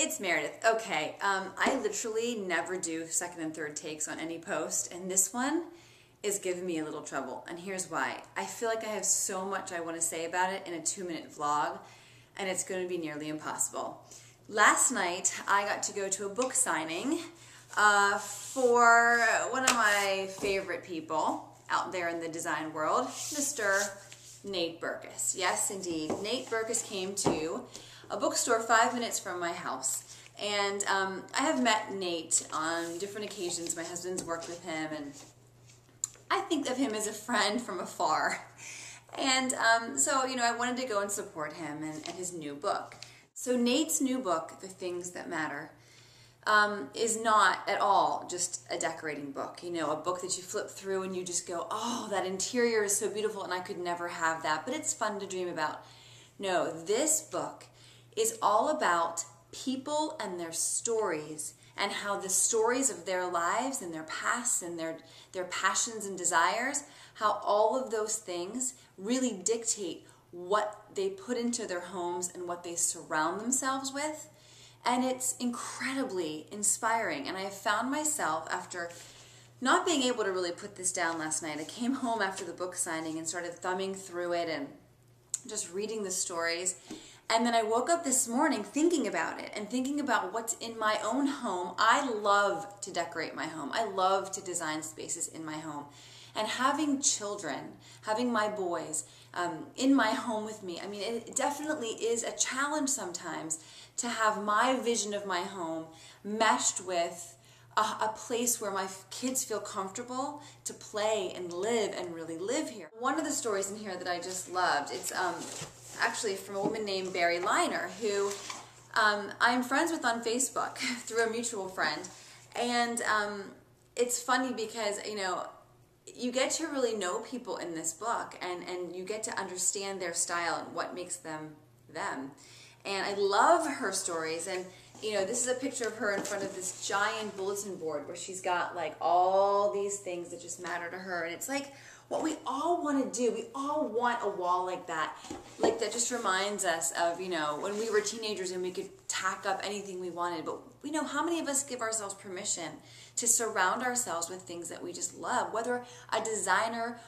it's Meredith. Okay, I literally never do second and third takes on any post, and this one is giving me a little trouble, and here's why. I feel like I have so much I want to say about it in a 2-minute vlog, and it's going to be nearly impossible. Last night, I got to go to a book signing for one of my favorite people out there in the design world, Mr. Nate Berkus. Yes, indeed. Nate Berkus came to a bookstore 5 minutes from my house. And I have met Nate on different occasions. My husband's worked with him, and I think of him as a friend from afar. And so, you know, I wanted to go and support him and his new book. So Nate's new book, The Things That Matter, is not at all just a decorating book. You know, a book that you flip through and you just go, oh, that interior is so beautiful and I could never have that, but it's fun to dream about. No, this book is all about people and their stories, and how the stories of their lives and their pasts and their passions and desires, how all of those things really dictate what they put into their homes and what they surround themselves with. And it's incredibly inspiring. And I have found myself, after not being able to really put this down last night, I came home after the book signing and started thumbing through it and just reading the stories. And then I woke up this morning thinking about it and thinking about what's in my own home. I love to decorate my home. I love to design spaces in my home. And having children, having my boys in my home with me, I mean, it definitely is a challenge sometimes to have my vision of my home meshed with a place where my kids feel comfortable to play and live and really live here. One of the stories in here that I just loved, it's actually from a woman named Barry Liner, who I'm friends with on Facebook through a mutual friend. And it's funny because, you know, you get to really know people in this book, and you get to understand their style and what makes them them. And I love her stories. And, you know, this is a picture of her in front of this giant bulletin board where she's got like all these things that just matter to her. And it's like what we all want to do. We all want a wall like that just reminds us of, you know, when we were teenagers and we could tack up anything we wanted. But, you know, how many of us give ourselves permission to surround ourselves with things that we just love? Whether a designer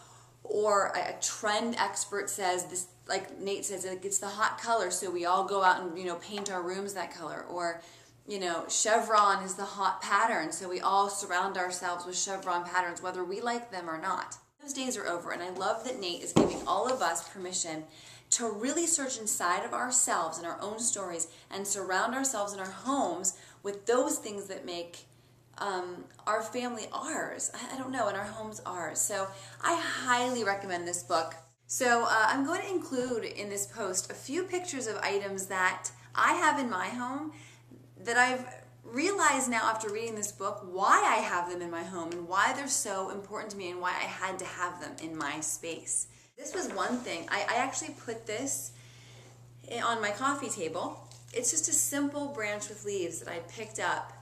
or a trend expert says this, like Nate says, it's the hot color, so we all go out and, you know, paint our rooms that color. Or, you know, chevron is the hot pattern, so we all surround ourselves with chevron patterns, whether we like them or not. Those days are over, and I love that Nate is giving all of us permission to really search inside of ourselves and our own stories and surround ourselves in our homes with those things that make our family ours. I don't know, and our homes ours. So I highly recommend this book. So I'm going to include in this post a few pictures of items that I have in my home that I've realized now after reading this book why I have them in my home and why they're so important to me and why I had to have them in my space. This was one thing. I actually put this on my coffee table. It's just a simple branch with leaves that I picked up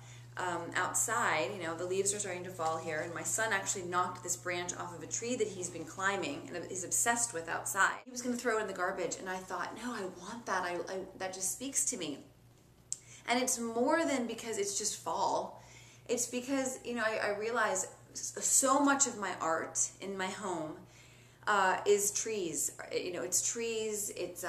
outside. You know, the leaves are starting to fall here, and my son actually knocked this branch off of a tree that he's been climbing and is obsessed with outside. He was going to throw it in the garbage, and I thought, no, I want that. That just speaks to me. And it's more than because it's just fall. It's because, you know, I realize so much of my art in my home is trees. You know, it's trees, it's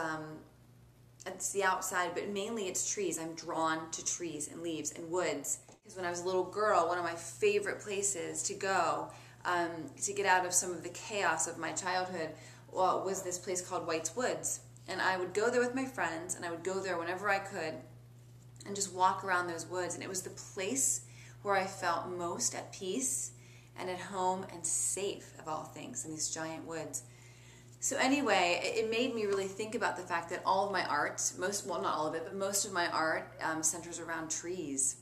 the outside, but mainly it's trees. I'm drawn to trees and leaves and woods. Because when I was a little girl, one of my favorite places to go to get out of some of the chaos of my childhood was this place called White's Woods. And I would go there with my friends, and I would go there whenever I could and just walk around those woods. And it was the place where I felt most at peace and at home and safe, of all things, in these giant woods. So anyway, it made me really think about the fact that all of my art, well, not all of it, but most of my art centers around trees.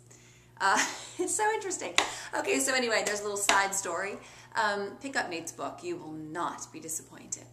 It's so interesting. Okay, so anyway, there's a little side story. Pick up Nate's book. You will not be disappointed.